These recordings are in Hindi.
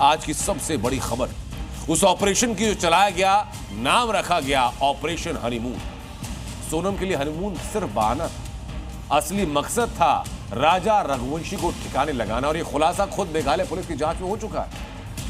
आज की सबसे बड़ी खबर। उस ऑपरेशन की जो चलाया गया, नाम रखा गया ऑपरेशन हनीमून। सोनम के लिए हनीमून सिर्फ बहाना था, असली मकसद था राजा रघुवंशी को ठिकाने लगाना। और यह खुलासा खुद मेघालय पुलिस की जांच में हो चुका है।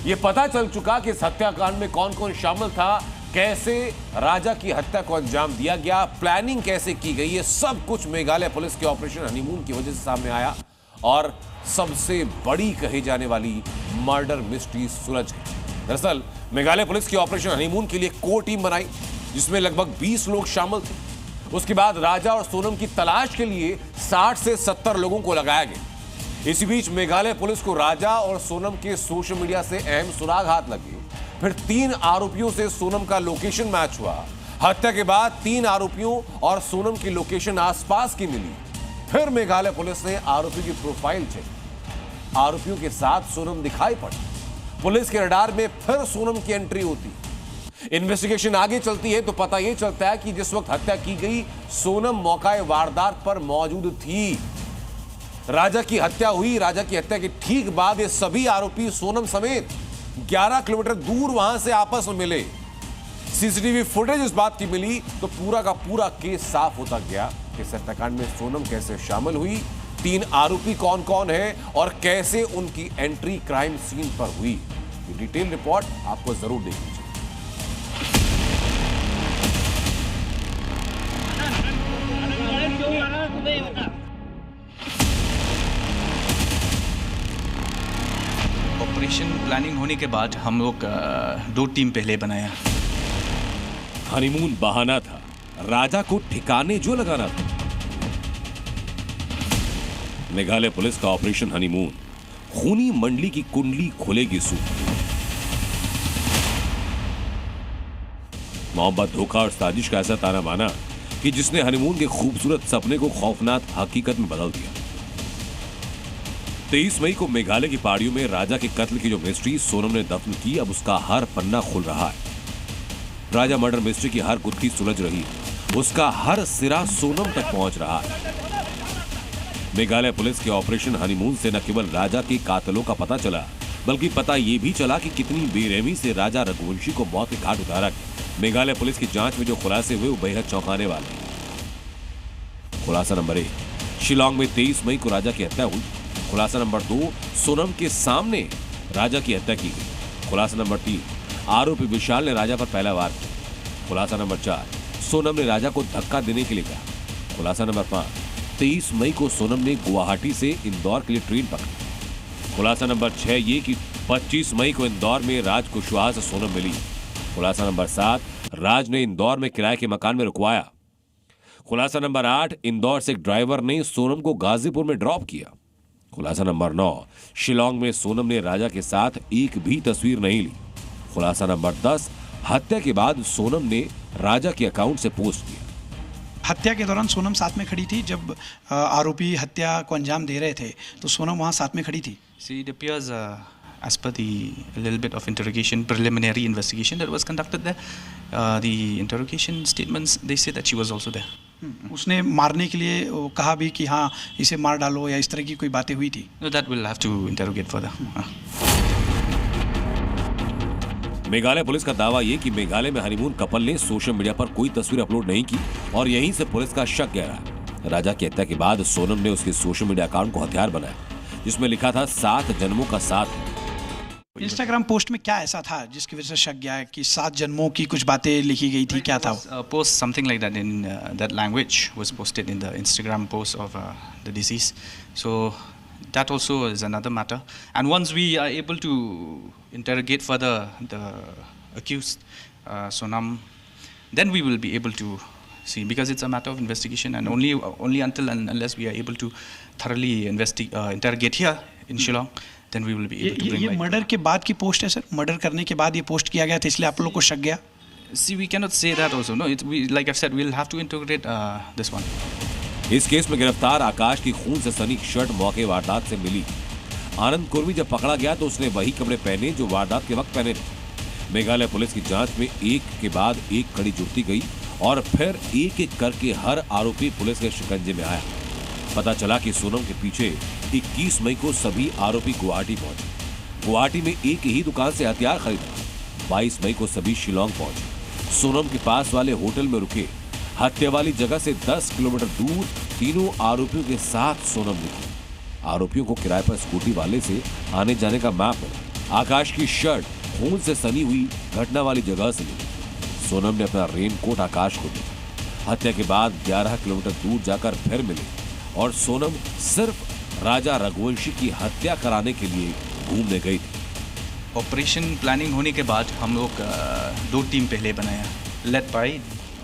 यह पता चल चुका कि इस हत्याकांड में कौन कौन शामिल था, कैसे राजा की हत्या को अंजाम दिया गया, प्लानिंग कैसे की गई। ये सब कुछ मेघालय पुलिस के ऑपरेशन हनीमून की वजह से सामने आया और सबसे बड़ी कही जाने वाली मर्डर मिस्ट्री सुलझ गई। दरअसल मेघालय पुलिस की ऑपरेशन हनीमून के लिए कोर टीम बनाई जिसमें लगभग 20 लोग शामिल थे। उसके बाद राजा और सोनम की तलाश के लिए 60 से 70 लोगों को लगाया गया। इसी बीच मेघालय पुलिस को राजा और सोनम के सोशल मीडिया से अहम सुराग हाथ लगे। फिर 3 आरोपियों से सोनम का लोकेशन मैच हुआ। हत्या के बाद 3 आरोपियों और सोनम की लोकेशन आसपास की मिली। फिर मेघालय पुलिस ने आरोपी की प्रोफाइल चेक। आरोपियों के साथ सोनम दिखाई पड़ी। पुलिस के रडार में फिर सोनम की एंट्री होती। इन्वेस्टिगेशन आगे चलती है तो पता यह चलता है कि जिस वक्त हत्या की गई, सोनम मौका वारदात पर मौजूद थी। राजा की हत्या हुई। राजा की हत्या के ठीक बाद ये सभी आरोपी सोनम समेत 11 किलोमीटर दूर वहां से आपस में मिले। सीसीटीवी फुटेज इस बात की मिली तो पूरा का पूरा केस साफ होता गया कि इस हत्याकांड में सोनम कैसे शामिल हुई, 3 आरोपी कौन कौन हैं और कैसे उनकी एंट्री क्राइम सीन पर हुई। ये डिटेल रिपोर्ट आपको जरूर देखनी चाहिए। ऑपरेशन प्लानिंग होने के बाद हम लोग 2 टीम पहले बनाया। हनीमून बहाना था, राजा को ठिकाने जो लगाना था। मेघालय पुलिस का ऑपरेशन हनीमून, खूनी मंडली की कुंडली खुलेगी सूख। मोहब्बत, धोखा और साजिश का ऐसा ताना माना कि जिसने हनीमून के खूबसूरत सपने को खौफनाक हकीकत में बदल दिया। 23 मई को मेघालय की पहाड़ियों में राजा के कत्ल की जो मिस्ट्री सोनम ने दफन की, अब उसका हर पन्ना खुल रहा है। राजा मर्डर मिस्ट्री की हर गुत्थी सुलझ रही है, उसका हर सिरा सोनम तक पहुंच रहा है। मेघालय पुलिस के ऑपरेशन हनीमून से न केवल राजा के कातलों का पता चला, बल्कि पता यह भी चला कि कितनी बेरहमी से राजा रघुवंशी को मौत के घाट उतारा गया। मेघालय पुलिस की जांच में जो खुलासे हुए वो बेहद चौंकाने वाले हैं। खुलासा नंबर 1, शिलांग में 23 मई को राजा की हत्या हुई। खुलासा नंबर 2, सोनम के सामने राजा की हत्या की गई। खुलासा नंबर 3, आरोपी विशाल ने राजा पर पहला वार किया। खुलासा नंबर 4, सोनम ने राजा को धक्का देने के लिए कहा। खुलासा नंबर 5, 23 मई को सोनम ने गुवाहाटी से इंदौर के लिए ट्रेन पकड़ी। खुलासा नंबर 6 ये कि 25 मई को इंदौर में राज कुशवाहा से सोनम मिली। खुलासा नंबर 7, राज ने इंदौर में किराए के मकान में रुकवाया। खुलासा नंबर 8, इंदौर से एक ड्राइवर ने सोनम को गाजीपुर में ड्रॉप किया। खुलासा नंबर 9, शिलांग में सोनम ने राजा के साथ एक भी तस्वीर नहीं ली। खुलासा नंबर 10, हत्या के बाद सोनम ने राजा के अकाउंट से पोस्ट किया। हत्या के दौरान सोनम साथ में खड़ी थी। जब आरोपी हत्या को अंजाम दे रहे थे तो सोनम वहां साथ में खड़ी थी। See, it appears as per the little bit of interrogation, preliminary investigation that was conducted there, the interrogation statements, they say that she was also there. उसने मारने के लिए कहा भी कि हाँ इसे मार डालो या इस तरह की कोई बातें हुई थी। No, that we'll have to interrogate further. Meghalaya police का दावा यह कि मेघालय में हनीमून कपल ने सोशल मीडिया पर कोई तस्वीर अपलोड नहीं की और यहीं से पुलिस का शक गहरा। राजा की हत्या के बाद सोनम ने उसके सोशल मीडिया अकाउंट को हथियार बनाया जिसमें लिखा था 7 जन्मों का साथ। इंस्टाग्राम पोस्ट में क्या ऐसा था जिसकी वजह से शक गया है कि 7 जन्मों की कुछ बातें लिखी गई थी? क्या था? Post something like that in that language was posted in the Instagram post of the deceased. So that also is another matter. And once we are able to interrogate further the accused, Sonam, then we will be able to see, because it's a matter of investigation, and only until and unless we are able to thoroughly interrogate here in Shillong, then we will be able to bring ये मर्डर के बाद की पोस्ट है सर? मर्डर करने के बाद ये पोस्ट किया गया था इसलिए आप लोग को शक गया? See, we cannot say that also. No, like I've said, we'll have to interrogate this one. इस केस में गिरफ्तार आकाश की खून से सनी शर्ट मौके वारदात से मिली। आनंद कुर्मी जब पकड़ा गया तो उसने वही कपड़े पहने जो वारदात के वक्त पहने थे। मेघालय पुलिस की जांच में एक के बाद एक कड़ी जुड़ती गई और फिर एक एक करके हर आरोपी पुलिस के शिकंजे में आया। पता चला कि सोनम के पीछे 21 मई को सभी आरोपी गुवाहाटी पहुंचे। गुवाहाटी में एक ही दुकान से हथियार खरीदा। 22 मई को सभी शिलोंग पहुंचे। सोनम के पास वाले होटल में रुके। हत्या वाली जगह से 10 किलोमीटर दूर तीनों आरोपियों के साथ सोनम निकली। आरोपियों को किराए पर स्कूटी वाले से आने जाने का मैप मिला। आकाश की शर्ट खून से सनी हुई घटना वाली जगह से मिली। सोनम ने अपना रेनकोट आकाश को दिया। हत्या के बाद 11 किलोमीटर दूर जाकर फिर मिले और सोनम सिर्फ राजा रघुवंशी की हत्या कराने के लिए घूमने गई थी। ऑपरेशन प्लानिंग होने के बाद हम लोग 2 टीम पहले बनाया, लेड बाय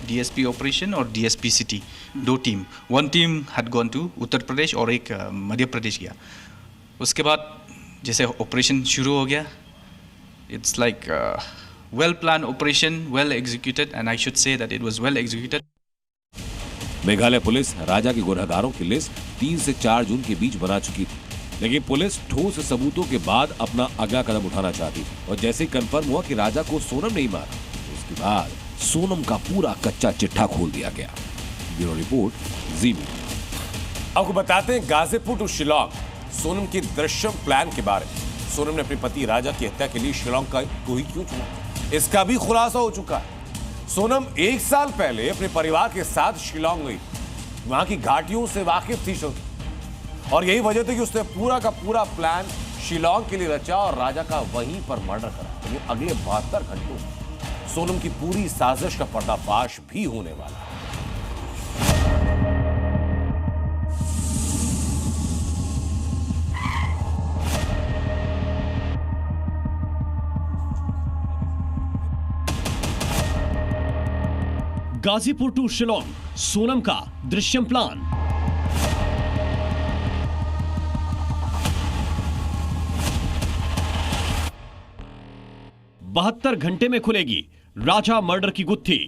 डीएसपी ऑपरेशन और DSP city. 2 team, 1 team had gone to Uttar Pradesh और एक मध्य प्रदेश गया। उसके बाद जैसे ऑपरेशन शुरू हो गया, it's like well planned operation, well executed, and I should say that it was well executed. Meghalaya police Raja के गुनहगारों की लिस्ट 3 से 4 जून के बीच बना चुकी थी, लेकिन पुलिस ठोस सबूतों के बाद अपना अगला कदम उठाना चाहती थी। और जैसे ही कंफर्म हुआ कि राजा को सोनम नहीं मारा, उसके बाद सोनम का पूरा कच्चा चिट्ठा खोल दिया गया। ब्यूरो रिपोर्ट, जी मीडिया। आपको बताते हैं गाजीपुर टू शिलोंग सोनम के दृश्यम प्लान के बारे में। सोनम ने अपने पति राजा की हत्या के लिए शिलोंग का को ही क्यों चुना, इसका भी खुलासा हो चुका है। सोनम 1 साल पहले अपने परिवार के साथ शिलोंग गई। वहां की घाटियों से वाकिफ थी और यही वजह थी कि उसने पूरा का पूरा प्लान शिलोंग के लिए रचा और राजा का वहीं पर मर्डर करा। लेकिन अगले 72 घंटों में सोनम की पूरी साजिश का पर्दाफाश भी होने वाला है। गाजीपुर टू शिलोंग सोनम का दृश्यम प्लान। बहत्तर घंटे में खुलेगी राजा मर्डर की गुत्थी।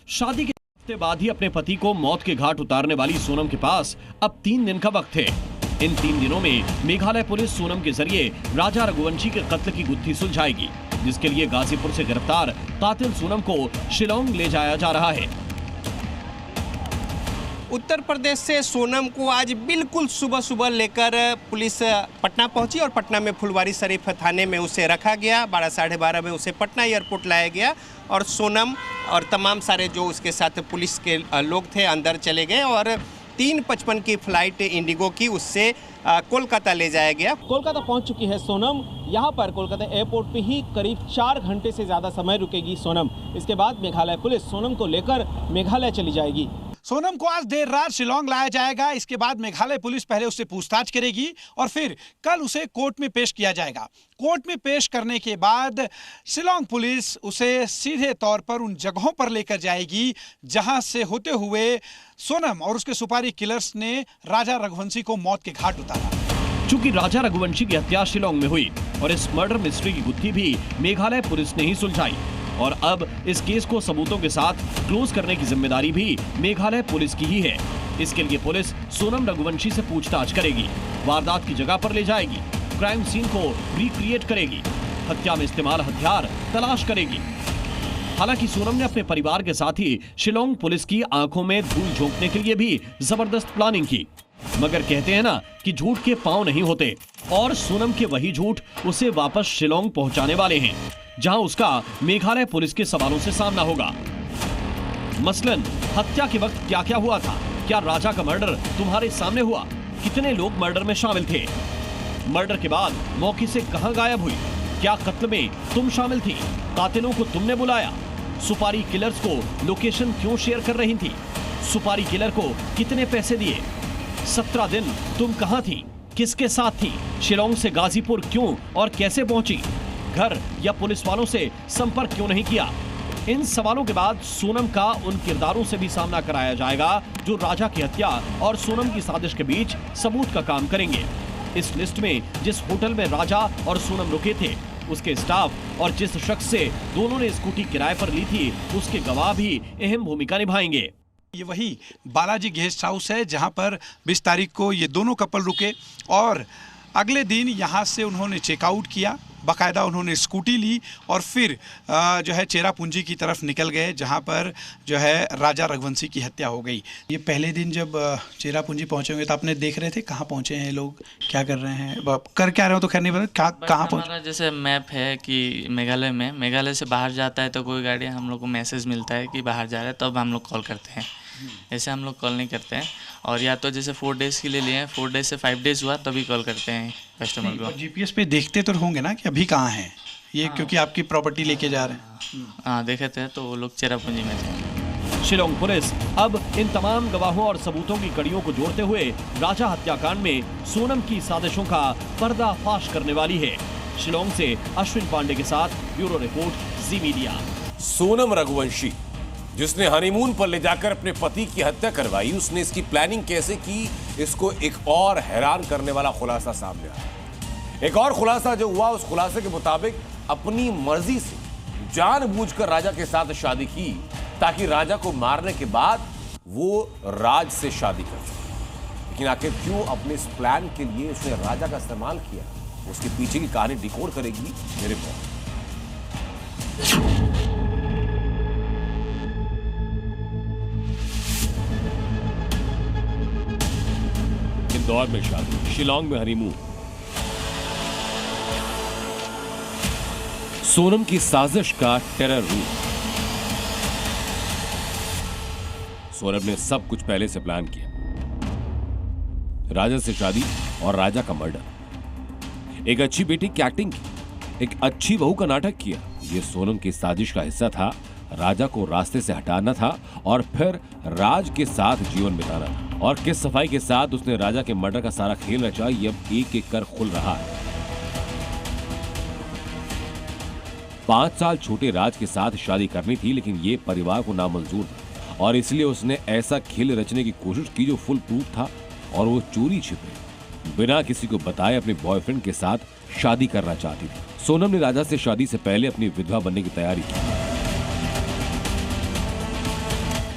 शादी के हफ्ते बाद ही अपने पति को मौत के घाट उतारने वाली सोनम के पास अब 3 दिन का वक्त है। इन 3 दिनों में मेघालय पुलिस सोनम के जरिए राजा रघुवंशी के कत्ल की गुत्थी सुलझाएगी, जिसके लिए गाजीपुर से गिरफ्तार कातिल सोनम को शिलोंग ले जाया जा रहा है। उत्तर प्रदेश से सोनम को आज बिल्कुल सुबह सुबह लेकर पुलिस पटना पहुंची और पटना में फुलवारी शरीफ थाने में उसे रखा गया। 12 साढ़े 12 में उसे पटना एयरपोर्ट लाया गया और सोनम और तमाम सारे जो उसके साथ पुलिस के लोग थे अंदर चले गए और 3:55 की फ्लाइट इंडिगो की उससे कोलकाता ले जाया गया। कोलकाता पहुंच चुकी है सोनम। यहाँ पर कोलकाता एयरपोर्ट पे ही करीब 4 घंटे से ज़्यादा समय रुकेगी सोनम। इसके बाद मेघालय पुलिस सोनम को लेकर मेघालय चली जाएगी। सोनम को आज देर रात शिलोंग लाया जाएगा। इसके बाद मेघालय पुलिस पहले उससे पूछताछ करेगी और फिर कल उसे कोर्ट में पेश किया जाएगा। कोर्ट में पेश करने के बाद शिलोंग पुलिस उसे सीधे तौर पर उन जगहों पर लेकर जाएगी जहां से होते हुए सोनम और उसके सुपारी किलर्स ने राजा रघुवंशी को मौत के घाट उतारा। चूंकि राजा रघुवंशी की हत्या शिलोंग में हुई और इस मर्डर मिस्ट्री की गुत्थी भी मेघालय पुलिस ने ही सुलझाई और अब इस केस को सबूतों के साथ क्लोज करने की जिम्मेदारी भी मेघालय पुलिस की ही है। इसके लिए पुलिस सोनम रघुवंशी से पूछताछ करेगी, वारदात की जगह पर ले जाएगी, क्राइम सीन को रिक्रिएट करेगी, हत्या में इस्तेमाल हथियार तलाश करेगी। हालांकि सोनम ने अपने परिवार के साथ ही शिलोंग पुलिस की आंखों में धूल झोंकने के लिए भी जबरदस्त प्लानिंग की, मगर कहते हैं ना कि झूठ के पांव नहीं होते और सोनम के वही झूठ उसे वापस शिलोंग पहुंचाने वाले हैं, जहां उसका मेघालय पुलिस के सवालों से सामना होगा। मसलन हत्या के वक्त क्या क्या हुआ था, क्या राजा का मर्डर तुम्हारे सामने हुआ, कितने लोग मर्डर में शामिल थे, मर्डर के बाद मौके से कहां गायब हुई, क्या कत्ल में तुम शामिल थी, कातिलों को तुमने बुलाया, सुपारी किलर्स को लोकेशन क्यों शेयर कर रही थी, सुपारी किलर को कितने पैसे दिए, 17 दिन तुम कहां थी, किसके साथ थी, शिलोंग से गाजीपुर क्यों और कैसे पहुंची, घर या पुलिस वालों से संपर्क क्यों नहीं किया। इन सवालों के बाद सोनम का उन किरदारों से भी सामना कराया जाएगा जो राजा की हत्या और सोनम की साजिश के बीच सबूत का काम करेंगे। इस लिस्ट में जिस होटल में राजा और सोनम रुके थे, उसके स्टाफ और जिस शख्स से दोनों ने स्कूटी किराए पर ली थी, उसके गवाह भी अहम भूमिका निभाएंगे। ये वही बालाजी गेस्ट हाउस है जहां पर 20 तारीख को ये दोनों कपल रुके और अगले दिन यहाँ से उन्होंने चेकआउट किया। बाकायदा उन्होंने स्कूटी ली और फिर जो है चेरापूंजी की तरफ निकल गए, जहां पर जो है राजा रघुवंशी की हत्या हो गई। ये पहले दिन जब चेरापूंजी पहुंचे होंगे तो आपने देख रहे थे कहाँ पहुंचे हैं लोग, क्या कर रहे हैं, कर क्या रहे हो तो खैर नहीं पता, कहाँ पहुंचे। जैसे मैप है कि मेघालय से बाहर जाता है तो कोई गाड़ी हम लोग को मैसेज मिलता है कि बाहर जा रहा है, तब हम लोग कॉल करते हैं। ऐसे हम लोग कॉल नहीं करते हैं, और या तो जैसे 4 डेज़ के लिए लिए हैं, 4 डेज़ से 5 डेज़ हुआ तभी कॉल करते हैं कस्टमर को। जीपीएस पे देखते तो होंगे ना कि अभी कहाँ हैं ये, क्योंकि आपकी प्रॉपर्टी लेके जा रहे हैं। हाँ देखे थे तो वो लोग चेरापूंजी में थे। शिलोंग पुलिस अब इन तमाम गवाहों और सबूतों की कड़ियों को जोड़ते हुए राजा हत्याकांड में सोनम की साजिशों का पर्दाफाश करने वाली है। शिलोंग से अश्विन पांडे के साथ ब्यूरो रिपोर्ट, जी मीडिया। सोनम रघुवंशी जिसने हनीमून पर ले जाकर अपने पति की हत्या करवाई, उसने इसकी प्लानिंग कैसे की, इसको एक और हैरान करने वाला खुलासा सामने आया। एक और खुलासा जो हुआ, उस खुलासे के मुताबिक अपनी मर्जी से जानबूझकर राजा के साथ शादी की ताकि राजा को मारने के बाद वो राज से शादी कर सके। लेकिन आखिर क्यों अपने इस प्लान के लिए उसने राजा का इस्तेमाल किया, उसके पीछे की कहानी डिकोड करेगी मेरे रिपोर्ट। इंदौर में शादी, शिलोंग में हनीमून। सोनम की साजिश का टेरर रूप। सोनम ने सब कुछ पहले से प्लान किया, राजा से शादी और राजा का मर्डर, एक अच्छी बेटी की एक्टिंग की, एक अच्छी बहू का नाटक किया। यह सोनम की साजिश का हिस्सा था। राजा को रास्ते से हटाना था और फिर राज के साथ जीवन बिताना था। और किस सफाई के साथ उसने राजा के मर्डर का सारा खेल रचा, ये अब एक एक कर खुल रहा है। 5 साल छोटे राज के साथ शादी करनी थी, लेकिन ये परिवार को नामंजूर था और इसलिए उसने ऐसा खेल रचने की कोशिश की जो फुल प्रूफ था, और वो चोरी छिपे बिना किसी को बताए अपने बॉयफ्रेंड के साथ शादी करना चाहती थी। सोनम ने राजा से शादी से पहले अपनी विधवा बनने की तैयारी की।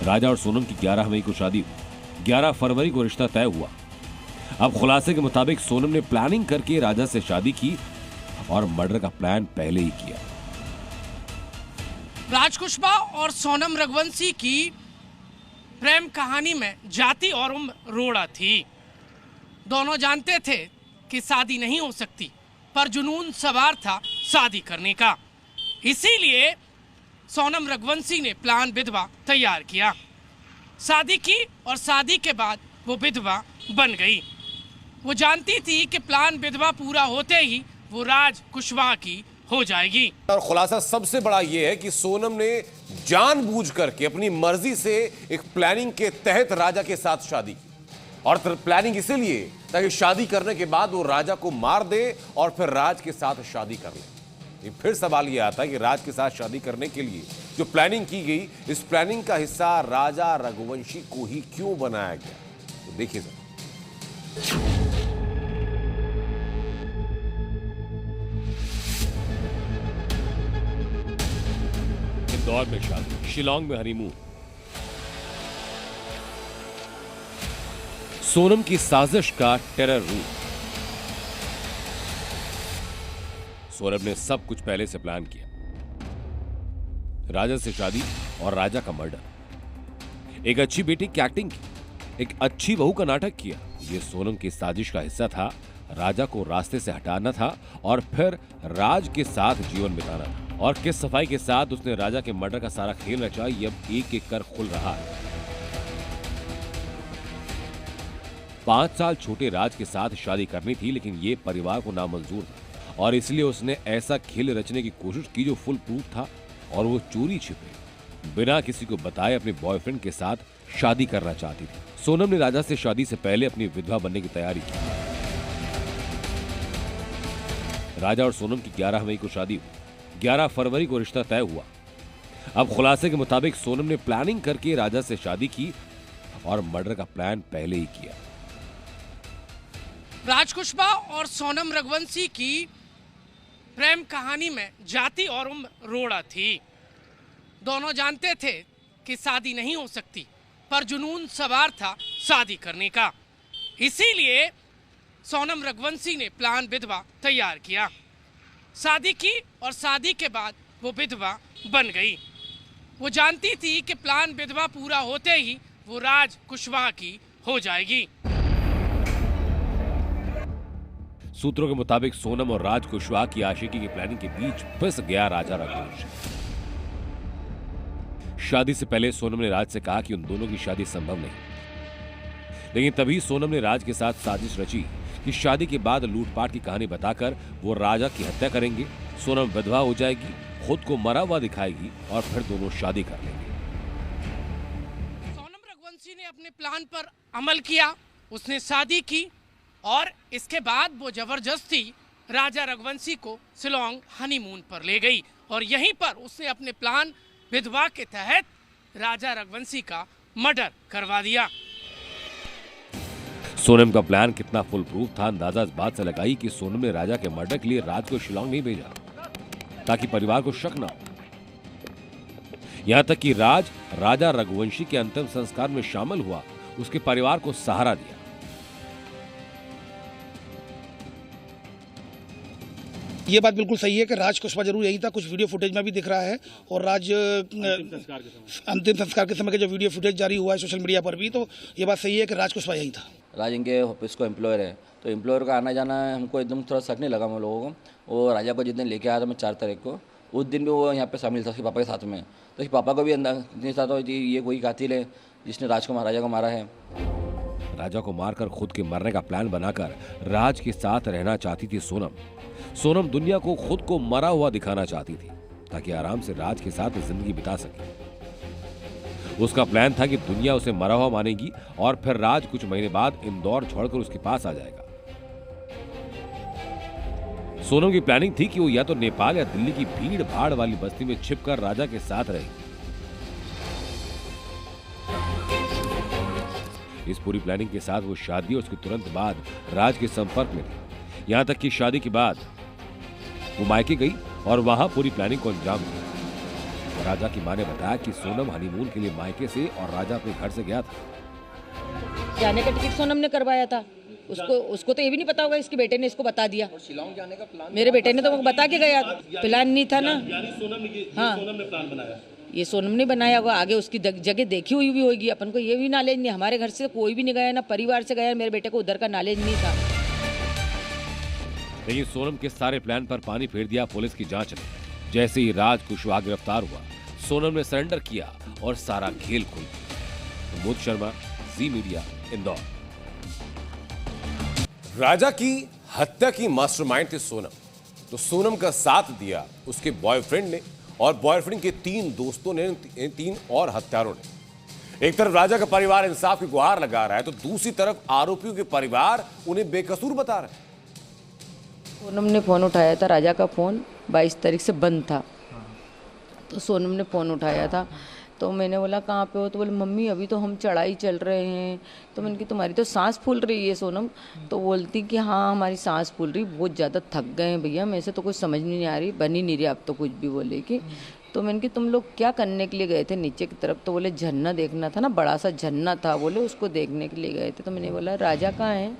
राजा और सोनम की 11 मई को शादी हुई। 11 फरवरी को रिश्ता तय हुआ। अब खुलासे के मुताबिक सोनम ने प्लानिंग करके राजा से शादी की और मर्डर का प्लान पहले ही किया। राज कुशवाहा और सोनम रघुवंशी की प्रेम कहानी में जाति और उम्र रोड़ा थी। दोनों जानते थे कि शादी नहीं हो सकती, पर जुनून सवार था शादी करने का। इसीलिए सोनम रघुवंशी ने प्लान विधवा तैयार किया, शादी की और शादी के बाद वो विधवा बन गई। वो जानती थी कि प्लान विधवा पूरा होते ही वो राज कुशवाहा की हो जाएगी। और खुलासा सबसे बड़ा यह है कि सोनम ने जानबूझ करके अपनी मर्जी से एक प्लानिंग के तहत राजा के साथ शादी की, और प्लानिंग इसीलिए ताकि शादी करने के बाद वो राजा को मार दे और फिर राज के साथ शादी कर ले। फिर सवाल यह आता है कि राज के साथ शादी करने के लिए जो प्लानिंग की गई, इस प्लानिंग का हिस्सा राजा रघुवंशी को ही क्यों बनाया गया? तो देखिए जरा। इंदौर में शादी, शिलोंग में हनीमून। सोनम की साजिश का टेरर रूप। सोनम ने सब कुछ पहले से प्लान किया, राजा से शादी और राजा का मर्डर, एक अच्छी बेटी की एक्टिंग की, एक अच्छी बहू का नाटक किया। यह सोनम की साजिश का हिस्सा था। राजा को रास्ते से हटाना था और फिर राज के साथ जीवन बिताना था। और किस सफाई के साथ उसने राजा के मर्डर का सारा खेल रचा, ये अब एक एक कर खुल रहा है। 5 साल छोटे राज के साथ शादी करनी थी, लेकिन ये परिवार को नामंजूर था और इसलिए उसने ऐसा खेल रचने की कोशिश की जो फुल प्रूफ था, और वो चोरी छिपे बिना किसी को बताए अपने बॉयफ्रेंड के साथ शादी करना चाहती थी। सोनम ने राजा से शादी से पहले अपनी विधवा बनने की तैयारी की। राजा और सोनम की 11 मई को शादी हुई। 11 फरवरी को रिश्ता तय हुआ। अब खुलासे के मुताबिक सोनम ने प्लानिंग करके राजा से शादी की और मर्डर का प्लान पहले ही किया। राज कुशवाहा और सोनम रघुवंशी की प्रेम कहानी में जाति और उम्र रोड़ा थी। दोनों जानते थे कि शादी नहीं हो सकती, पर जुनून सवार था शादी करने का। इसीलिए सोनम रघुवंशी ने प्लान विधवा तैयार किया, शादी की और शादी के बाद वो विधवा बन गई। वो जानती थी कि प्लान विधवा पूरा होते ही वो राज कुशवाहा की हो जाएगी। सूत्रों के मुताबिक सोनम और राज कुशवाहा की आशिकी की प्लानिंग के बीच फंस गया राजा रघुवंशी। शादी से पहले सोनम ने राज से कहा कि उन दोनों की शादी संभव नहीं, लेकिन तभी सोनम ने राज के साथ साजिश रची कि शादी के बाद लूटपाट की कहानी बताकर वो राजा की हत्या करेंगे। सोनम विधवा हो जाएगी, खुद को मरा हुआ दिखाएगी और फिर दोनों शादी कर लेंगे। सोनम रघुवंशी ने अपने प्लान पर अमल किया, उसने शादी की और इसके बाद वो जबरदस्ती राजा रघुवंशी को शिलोंग हनीमून पर ले गई और यहीं पर उसने अपने प्लान विधवा के तहत राजा रघुवंशी का मर्डर करवा दिया। सोनम का प्लान कितना फुल प्रूफ था अंदाजा इस बात से लगाई कि सोनम ने राजा के मर्डर के लिए राज को शिलोंग नहीं भेजा ताकि परिवार को शक ना हो। यहां तक कि राज राजा रघुवंशी के अंतिम संस्कार में शामिल हुआ, उसके परिवार को सहारा दिया। ये बात बिल्कुल सही है कि राज कुशवाहा जरूर यही था, कुछ वीडियो फुटेज में भी दिख रहा है और राज अंतिम संस्कार के समय के जो वीडियो फुटेज जारी हुआ है सोशल मीडिया पर भी, तो ये बात सही है कि राज कुशवाहा यही था। राज इनके ऑफिस को एम्प्लॉयर है, तो एम्प्लॉयर का आना जाना हमको एकदम थोड़ा शक नहीं लगा हम लोगों को। वो राजा को जिस दिन लेके आया था मैं 4 तारीख को, उस दिन भी वो यहाँ पे शामिल था उसके पापा के साथ में, तो उसके पापा को भी नहीं था तो ये कोई कातिल है जिसने राजा को मारा है। राजा को मारकर खुद के मरने का प्लान बनाकर राज के साथ रहना चाहती थी सोनम। सोनम दुनिया को खुद को मरा हुआ दिखाना चाहती थी ताकि आराम से राज के साथ जिंदगी बिता सके। उसका प्लान था कि दुनिया उसे मरा हुआ मानेगी और फिर राज कुछ महीने बाद इंदौर छोड़कर उसके पास आ जाएगा। सोनम की प्लानिंग थी कि वो या तो नेपाल या दिल्ली की भीड़ भाड़ वाली बस्ती में छिपकर राजा के साथ रहेगी। इस पूरी प्लानिंग के साथ वो शादी और उसके तुरंत बाद राज के संपर्क में थी। यहां तक कि शादी के बाद वो मायके गई और वहां पूरी प्लानिंग को अंजाम दिया। राजा की मां ने बताया कि सोनम हनीमून के लिए मायके से और राजा अपने घर से गया था। जाने का टिकट सोनम ने करवाया था, उसको तो ये भी नहीं पता होगा, इसके बेटे ने इसको बता दिया। शिलोंग जाने का प्लान मेरे बेटे ने तो बता के गया, प्लान नहीं था ना। हाँ, सोनम ने प्लान बनाया, ये सोनम ने बनाया होगा, आगे उसकी जगह देखी हुई भी होगी, अपन को ये भी नॉलेज नहीं। हमारे घर से कोई भी नहीं गया, ना परिवार से गया, मेरे बेटे को उधर का नॉलेज नहीं था। लेकिन सोनम के सारे प्लान पर पानी फेर दिया पुलिस की जांच ने। जैसे ही राज कुशवाहा गिरफ्तार हुआ, सोनम ने सरेंडर किया और सारा खेल खुल गया। प्रमोद शर्मा, जी मीडिया, इंदौर। राजा की हत्या की मास्टरमाइंड थी सोनम, तो सोनम का साथ दिया उसके बॉयफ्रेंड ने और बॉयफ्रेंड के 3 दोस्तों ने, 3 और हत्यारों ने। एक तरफ राजा का परिवार इंसाफ की गुहार लगा रहा है तो दूसरी तरफ आरोपियों के परिवार उन्हें बेकसूर बता रहे हैं। सोनम ने फ़ोन उठाया था, राजा का फ़ोन 22 तारीख से बंद था, तो सोनम ने फ़ोन उठाया था, तो मैंने बोला कहाँ पे हो, तो बोले मम्मी अभी तो हम चढ़ाई चल रहे हैं। तो मैंने कहा तुम्हारी तो सांस फूल रही है सोनम, तो बोलती कि हाँ हमारी सांस फूल रही, बहुत ज़्यादा थक गए हैं भैया, मेरे से तो कुछ समझ नहीं आ रही, बन ही नहीं रही आप तो कुछ भी बोले कि। तो मैंने कहा तुम लोग क्या करने के लिए गए थे नीचे की तरफ, तो बोले झरना देखना था ना, बड़ा सा झरना था, बोले उसको देखने के लिए गए थे। तो मैंने बोला राजा कहाँ है,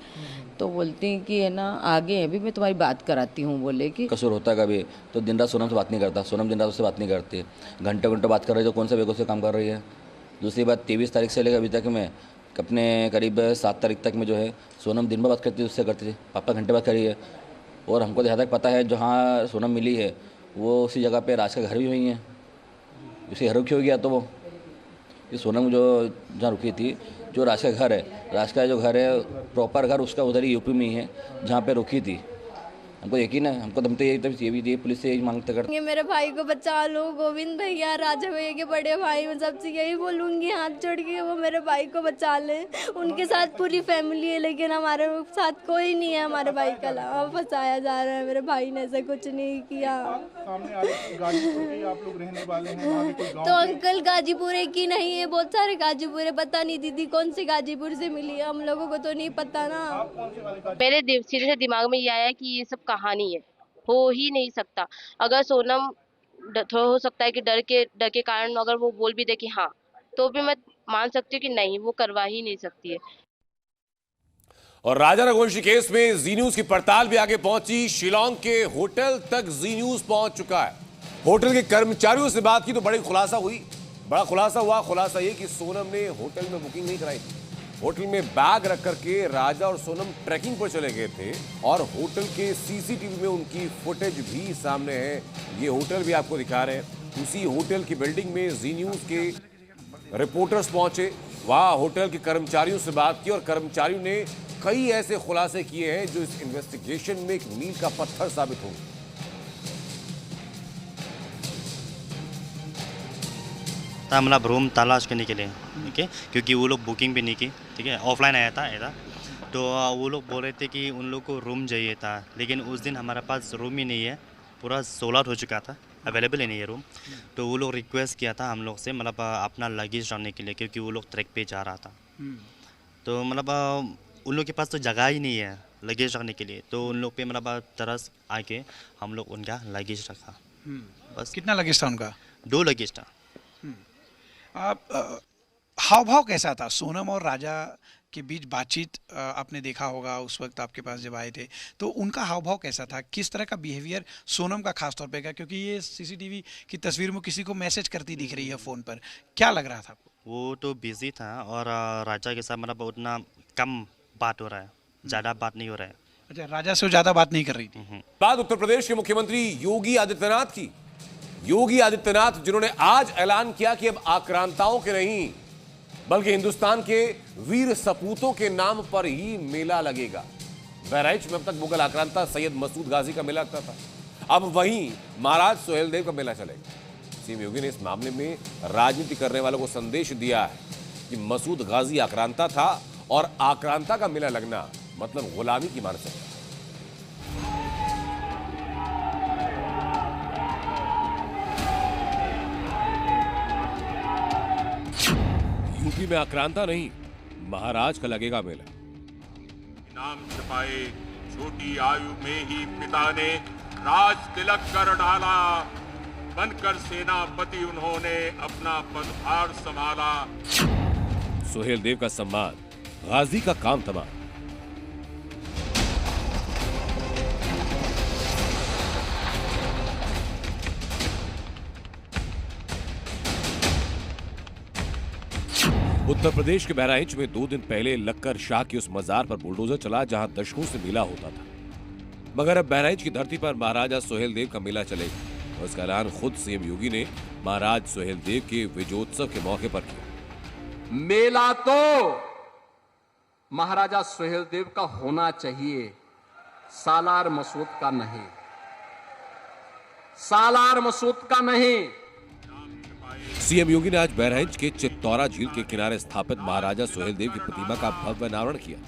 तो बोलती हैं कि है ना आगे है, भी मैं तुम्हारी बात कराती हूँ, बोले कि कसूर होता है कभी तो दिन रात सोनम से बात नहीं करता, सोनम दिन रात उससे बात नहीं करती, घंटे घंटे बात कर रही है, तो कौन सा बेगों से काम कर रही है। दूसरी बात 23 तारीख से लेकर अभी तक मैं अपने करीब 7 तारीख तक में जो है सोनम दिन में बात करती थी, उससे करती थी, पापा घंटे बात करी है। और हमको जहाँ तक पता है जहाँ सोनम मिली है वो उसी जगह पे राज का घर भी वही है, उसी घर रुकी हो गया। तो वो ये सोनम जो जहाँ रुकी थी, जो राज का घर है, राज का जो घर है प्रॉपर घर उसका उधर ही यूपी में ही है जहाँ पे रुकी थी। हमको यकीन है, हमको दमते यही पुलिस से यही मांगते करते। मेरे भाई को बचा लो, गोविंद भैया, राजा भैया के बड़े भाई, मैं सबसे यही बोलूँगी हाथ जोड़ के वो मेरे भाई को बचा ले। उनके साथ पूरी फैमिली है लेकिन हमारे साथ कोई नहीं है, हमारे भाई का अलावा फंसाया जा रहा है। मेरे भाई ने ऐसा कुछ नहीं किया। आप लोग रहने वाले हैं तो अंकल गाजीपुर की नहीं है, बहुत सारे गाजीपुर है, पता नहीं दीदी कौन से गाजीपुर से मिली है, हम लोगों को तो नहीं पता ना। मेरे सीधे से दिमाग में ये आया कि ये सब कहानी है, हो ही नहीं सकता। अगर सोनम हो सकता है कि डर के कारण अगर वो बोल भी दे कि हाँ, तो भी मैं मान सकती हूँ कि नहीं, वो करवा ही नहीं सकती है। और राजा रघुवंशी केस में जी न्यूज की पड़ताल भी आगे पहुंची। शिलांग के होटल तक जी न्यूज पहुंच चुका है। होटल के कर्मचारियों से बात की तो बड़ा खुलासा हुआ। खुलासा ये कि सोनम ने होटल में बुकिंग नहीं कराई थी। होटल में बैग रख करके राजा और सोनम ट्रैकिंग पर चले गए थे और होटल के सीसीटीवी में उनकी फुटेज भी सामने है। ये होटल भी आपको दिखा रहे हैं। उसी होटल की बिल्डिंग में जी न्यूज के रिपोर्टर्स पहुंचे, वहां होटल के कर्मचारियों से बात की और कर्मचारियों ने कई ऐसे खुलासे किए हैं जो इस इन्वेस्टिगेशन में एक मील का पत्थर साबित होंगे। मतलब रूम तलाश करने के लिए, ठीक है, क्योंकि वो लोग बुकिंग भी नहीं की, ठीक है, ऑफलाइन आया था ऐसा। तो वो लोग बोल रहे थे कि उन लोग को रूम चाहिए था, लेकिन उस दिन हमारे पास रूम ही नहीं है, पूरा सोल्ड आउट हो चुका था, अवेलेबल ही नहीं है रूम। तो वो लोग रिक्वेस्ट किया था हम लोग से, मतलब अपना लगेज रखने के लिए, क्योंकि वो लोग ट्रैक पे जा रहा था। तो मतलब उन लोग के पास तो जगह ही नहीं है लगेज रखने के लिए, तो उन लोग पे मतलब तरस आके हम लोग उनका लगेज रखा। बस कितना लगेज था उनका? 2 लगेज था। हाव भाव कैसा था सोनम और राजा के बीच? बातचीत आपने देखा होगा उस वक्त आपके पास जब आए थे, तो उनका हाव भाव कैसा था? किस तरह का बिहेवियर सोनम का खास तौर पे का? क्योंकि ये सीसीटीवी की तस्वीर में किसी को मैसेज करती दिख रही है फ़ोन पर, क्या लग रहा था आपको? वो तो बिजी था और राजा के साथ मतलब उतना कम बात हो रहा है, ज़्यादा बात नहीं हो रहा है। अच्छा, राजा से ज़्यादा बात नहीं कर रही थी। बात उत्तर प्रदेश के मुख्यमंत्री योगी आदित्यनाथ की। योगी आदित्यनाथ जिन्होंने आज ऐलान किया कि अब आक्रांताओं के नहीं बल्कि हिंदुस्तान के वीर सपूतों के नाम पर ही मेला लगेगा। बहराइच में अब तक मुगल आक्रांता सैयद मसूद गाजी का मेला लगता था, अब वहीं महाराज सुहेलदेव का मेला चलेगा। सीएम योगी ने इस मामले में राजनीति करने वालों को संदेश दिया है कि मसूद गाजी आक्रांता था और आक्रांता का मेला लगना मतलब गुलामी की मानसिकता। यूपी में आक्रांता नहीं, महाराज का लगेगा मेला। इनाम छपाए, छोटी आयु में ही पिता ने राज तिलक कर डाला, बनकर सेनापति उन्होंने अपना पदभार संभाला। सुहेलदेव का सम्मान, गाजी का काम तमाम। उत्तर प्रदेश के बहराइच में 2 दिन पहले लक्कर शाह की उस मजार पर बुलडोजर चला जहां दशकों से मेला होता था, मगर अब बहराइच की धरती पर महाराजा सुहेलदेव का मेला चलेगा। उसका ऐलान खुद सीएम योगी ने महाराज सुहेलदेव के विजयोत्सव के मौके पर किया। मेला तो महाराजा सुहेलदेव का होना चाहिए, सालार मसूद का नहीं, सालार मसूद का नहीं। सीएम योगी ने आज बहराइच के चित्तौरा झील के किनारे स्थापित महाराजा सुहेलदेव की प्रतिमा का भव्य अनावरण किया।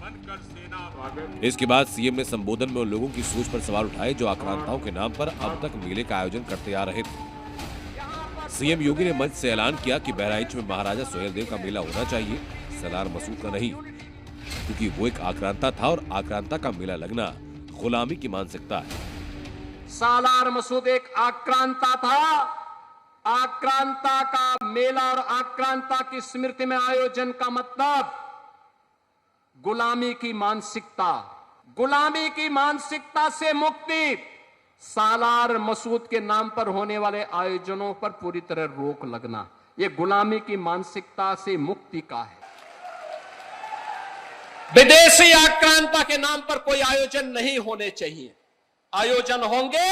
इसके बाद सीएम ने संबोधन में उन लोगों की सोच पर सवाल उठाए जो आक्रांताओं के नाम पर अब तक मेले का आयोजन करते आ रहे थे। सीएम योगी ने मंच से ऐलान किया कि बहराइच में महाराजा सुहेलदेव का मेला होना चाहिए, सालार मसूद का नहीं, क्योंकि वो एक आक्रांता था और आक्रांता का मेला लगना गुलामी की मानसिकता है। सालार मसूद एक आक्रांता था, आक्रांता का मेला और आक्रांता की स्मृति में आयोजन का मतलब गुलामी की मानसिकता, गुलामी की मानसिकता से मुक्ति। सालार मसूद के नाम पर होने वाले आयोजनों पर पूरी तरह रोक लगना, यह गुलामी की मानसिकता से मुक्ति का है। विदेशी आक्रांता के नाम पर कोई आयोजन नहीं होने चाहिए, आयोजन होंगे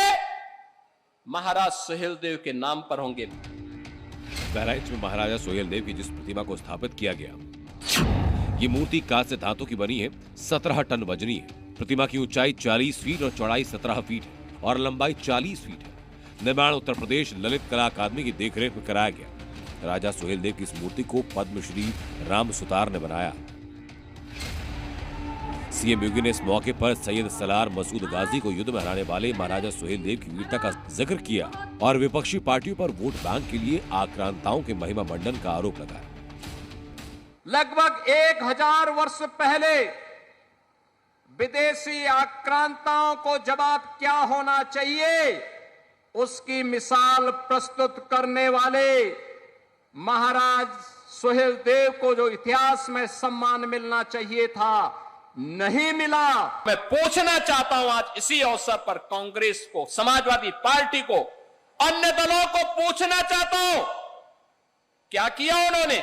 महाराज सुहेलदेव के नाम पर होंगे। बहराइच में महाराजा सुहेलदेव की जिस प्रतिमा को स्थापित किया गया, ये मूर्ति कांस्य धातु की बनी है, 17 टन वजनी है। प्रतिमा की ऊंचाई 40 फीट और चौड़ाई 17 फीट है और लंबाई 40 फीट है। निर्माण उत्तर प्रदेश ललित कला अकादमी की देखरेख में कराया गया। राजा सुहेलदेव की इस मूर्ति को पद्मश्री राम सुतार ने बनाया। सीएम योगी ने इस मौके पर सैयद सलार मसूद गाजी को युद्ध में हराने वाले महाराजा सुहेलदेव की वीरता का जिक्र किया और विपक्षी पार्टियों पर वोट बैंक के लिए आक्रांताओं के महिमा मंडन का आरोप लगाया। लगभग 1000 वर्ष पहले विदेशी आक्रांताओं को जवाब क्या होना चाहिए, उसकी मिसाल प्रस्तुत करने वाले महाराज सुहेलदेव को जो इतिहास में सम्मान मिलना चाहिए था, नहीं मिला। मैं पूछना चाहता हूं आज इसी अवसर पर कांग्रेस को, समाजवादी पार्टी को, अन्य दलों को पूछना चाहता हूं, क्या किया उन्होंने?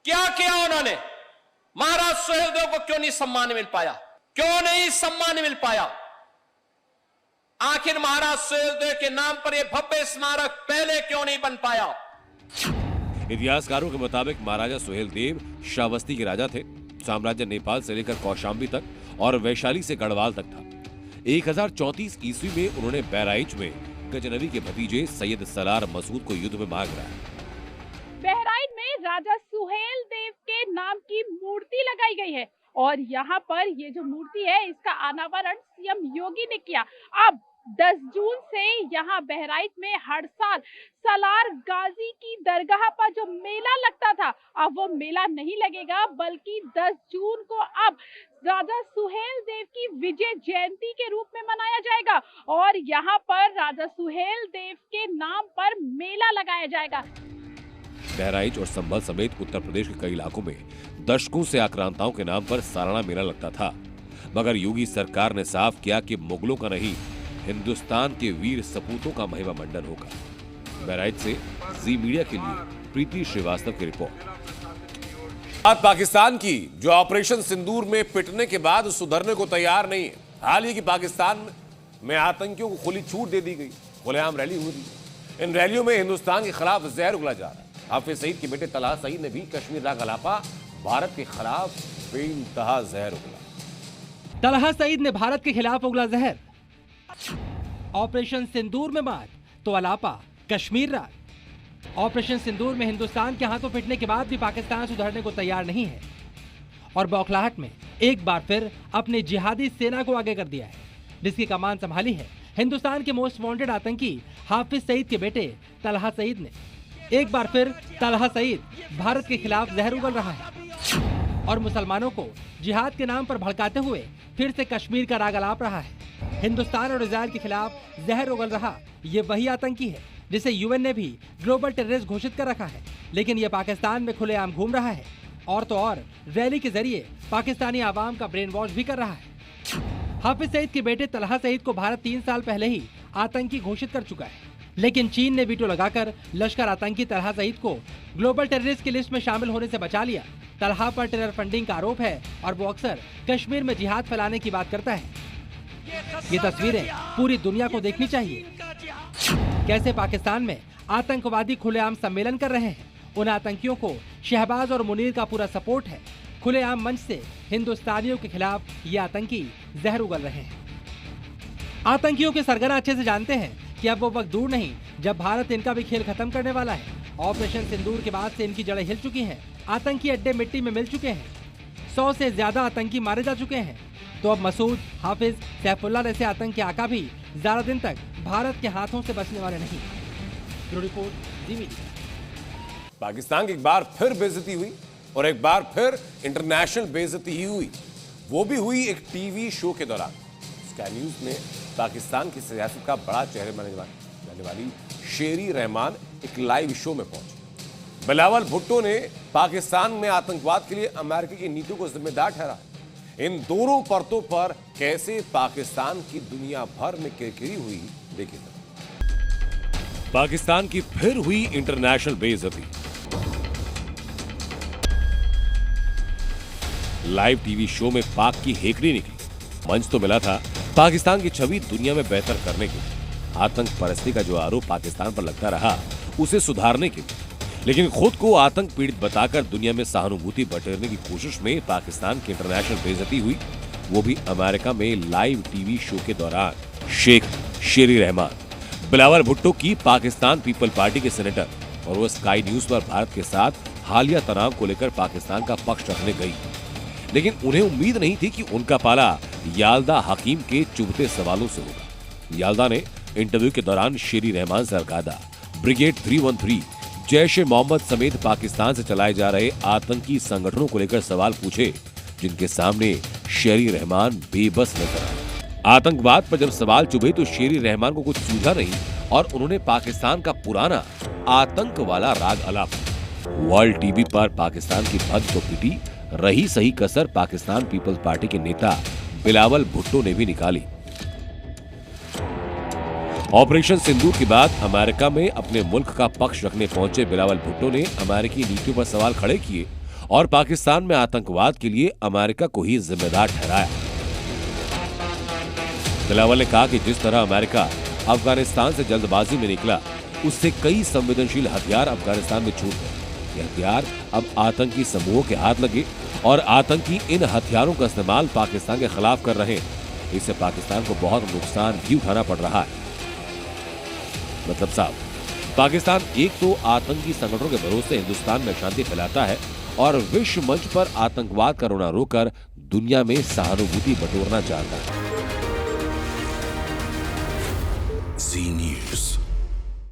क्या किया उन्होंने? महाराज सुहेलदेव को क्यों नहीं सम्मान मिल पाया? क्यों नहीं सम्मान मिल पाया? आखिर महाराज सुहेलदेव के नाम पर यह भव्य स्मारक पहले क्यों नहीं बन पाया? इतिहासकारों के मुताबिक महाराजा सुहेलदेव श्रावस्ती के राजा थे। साम्राज्य नेपाल से लेकर कौशाम्बी तक और वैशाली से गढ़वाल तक था। 1034 ईस्वी में उन्होंने बहराइच में गजनवी के भतीजे सैयद सलार मसूद को युद्ध में मार गिराया। बहराइच में राजा सुहेलदेव के नाम की मूर्ति लगाई गई है और यहाँ पर ये जो मूर्ति है इसका अनावरण सीएम योगी ने किया। अब 10 जून से यहाँ बहराइच में हर साल सलार गाजी की दरगाह पर जो मेला लगता था, अब वो मेला नहीं लगेगा, बल्कि 10 जून को अब राजा सुहेलदेव की विजय जयंती के रूप में मनाया जाएगा और यहाँ पर राजा सुहेलदेव के नाम पर मेला लगाया जाएगा। बहराइच और संभल समेत उत्तर प्रदेश के कई इलाकों में दशकों से आक्रांताओं के नाम पर सालाना मेला लगता था, मगर योगी सरकार ने साफ किया कि मुगलों का नहीं, हिंदुस्तान के वीर सपूतों का महिमा मंडन होगा। बहराइच से जी मीडिया के लिए प्रीति श्रीवास्तव की रिपोर्ट। बात पाकिस्तान की, जो ऑपरेशन सिंदूर में पिटने के बाद सुधरने को तैयार नहीं है। हाल ही की पाकिस्तान में आतंकियों को खुली छूट दे दी गई, खुलेआम रैली हुई थी। इन रैलियों में हिंदुस्तान के खिलाफ जहर उगला जा रहा है। हाफिज सईद के बेटे तलहा सईद ने भी कश्मीर राग अलापा भारत के खिलाफ बेइंतहा जहर उगला। तलहा सईद ने भारत के खिलाफ उगला जहर। ऑपरेशन सिंदूर में मार तो अलापा कश्मीर राग। ऑपरेशन सिंदूर में हिंदुस्तान के हाथों पिटने के बाद भी पाकिस्तान सुधरने को तैयार नहीं है और बौखलाहट में एक बार फिर अपनी जिहादी सेना को आगे कर दिया है, जिसकी कमान संभाली है हिंदुस्तान के मोस्ट वांटेड आतंकी हाफिज सईद के बेटे तलहा सईद ने। एक बार फिर तलहा सईद भारत के खिलाफ जहर उगल रहा है और मुसलमानों को जिहाद के नाम पर भड़काते हुए फिर से कश्मीर का राग अलाप रहा है। हिंदुस्तान और इजरायल के खिलाफ जहर उगल रहा ये वही आतंकी है जिसे यूएन ने भी ग्लोबल टेररिस्ट घोषित कर रखा है, लेकिन ये पाकिस्तान में खुलेआम घूम रहा है और तो और रैली के जरिए पाकिस्तानी आवाम का ब्रेन वॉश भी कर रहा है। हाफिज सईद के बेटे तलहा सईद को भारत 3 साल पहले ही आतंकी घोषित कर चुका है, लेकिन चीन ने वीटो लगाकर लश्कर आतंकी तलहा सईद को ग्लोबल टेररिस्ट की लिस्ट में शामिल होने से बचा लिया। तलहा पर टेरर फंडिंग का आरोप है और वो अक्सर कश्मीर में जिहाद फैलाने की बात करता है। ये तस्वीरें पूरी दुनिया को देखनी चाहिए। कैसे पाकिस्तान में आतंकवादी खुलेआम सम्मेलन कर रहे हैं। उन आतंकियों को शहबाज और मुनीर का पूरा सपोर्ट है। खुलेआम मंच से हिंदुस्तानियों के खिलाफ ये आतंकी जहर उगल रहे हैं। आतंकियों के सरगना अच्छे से जानते हैं कि अब वो वक्त दूर नहीं जब भारत इनका भी खेल खत्म करने वाला है। ऑपरेशन सिंदूर के बाद से इनकी जड़ें हिल चुकी हैं। आतंकी अड्डे मिट्टी में मिल चुके हैं। 100 से ज्यादा आतंकी मारे जा चुके हैं। तो अब मसूद, हाफिज, सैफुल्लाह जैसे आतंकी आका भी ज्यादा दिन तक भारत के हाथों से बचने वाले नहीं। ब्यूरो रिपोर्ट, जी मीडिया। पाकिस्तान की एक बार फिर बेइज्जती हुई और एक बार फिर इंटरनेशनल बेइज्जती ही हुई। वो भी हुई एक टीवी शो के दौरान। स्काई न्यूज में पाकिस्तान की सियासत का बड़ा चेहरे माने जाने वाली शेरी रहमान एक लाइव शो में पहुंची। बिलावल भुट्टो ने पाकिस्तान में आतंकवाद के लिए अमेरिका की नीतियों को जिम्मेदार ठहरा। इन दोनों परतों पर कैसे पाकिस्तान की दुनिया भर में किरकिरी हुई, देखिए। पाकिस्तान की फिर हुई इंटरनेशनल बेइज्जती। लाइव टीवी शो में पाक की हेकड़ी निकली। मंच तो मिला था पाकिस्तान की छवि दुनिया में बेहतर करने के लिए। आतंक परस्ती का जो आरोप पाकिस्तान पर लगता रहा, उसे सुधारने के लिए, लेकिन खुद को आतंक पीड़ित बताकर दुनिया में सहानुभूति बटोरने की कोशिश में पाकिस्तान की इंटरनेशनल बेइज्जती हुई, वो भी अमेरिका में लाइव टीवी शो के दौरान। शेख शेरी रहमान बिलावल भुट्टो की पाकिस्तान पीपल पार्टी के सेनेटर और वो स्काई न्यूज पर भारत के साथ हालिया तनाव को लेकर पाकिस्तान का पक्ष रखने गई, लेकिन उन्हें उम्मीद नहीं थी कि उनका पाला याल्दा हकीम के चुभते सवालों से होगा। याल्दा ने इंटरव्यू के दौरान शेरी रहमान से अलकायदा, ब्रिगेड 313, जैश ए मोहम्मद समेत पाकिस्तान से चलाए जा रहे आतंकी संगठनों को लेकर सवाल पूछे, जिनके सामने शेरी रहमान बेबस नजर आए। आतंकवाद पर जब सवाल चुभे तो शेरी रहमान को कुछ सूझा नहीं और उन्होंने पाकिस्तान का पुराना आतंक वाला राग अलापा। वर्ल्ड टीवी पर पाकिस्तान की भद्द तो पिटी, रही सही कसर पाकिस्तान पीपल्स पार्टी के नेता बिलावल भुट्टो ने भी निकाली। ऑपरेशन सिंदूर के बाद अमेरिका में अपने मुल्क का पक्ष रखने पहुंचे बिलावल भुट्टो ने अमेरिकी नीतियों पर सवाल खड़े किए और पाकिस्तान में आतंकवाद के लिए अमेरिका को ही जिम्मेदार ठहराया। बिलावल ने कहा कि जिस तरह अमेरिका अफगानिस्तान से जल्दबाजी में निकला, उससे कई संवेदनशील हथियार अफगानिस्तान में छूट गए। ये हथियार अब आतंकी समूहों के हाथ लगे और आतंकी इन हथियारों का इस्तेमाल पाकिस्तान के खिलाफ कर रहे हैं। इससे पाकिस्तान को बहुत नुकसान भी उठाना पड़ रहा है। मतलब साहब, पाकिस्तान एक तो आतंकी संगठनों के भरोसे हिंदुस्तान में शांति फैलाता है और विश्व मंच पर आतंकवाद का रोना रोकर दुनिया में सहानुभूति बटोरना चाहता है। जी न्यूज़।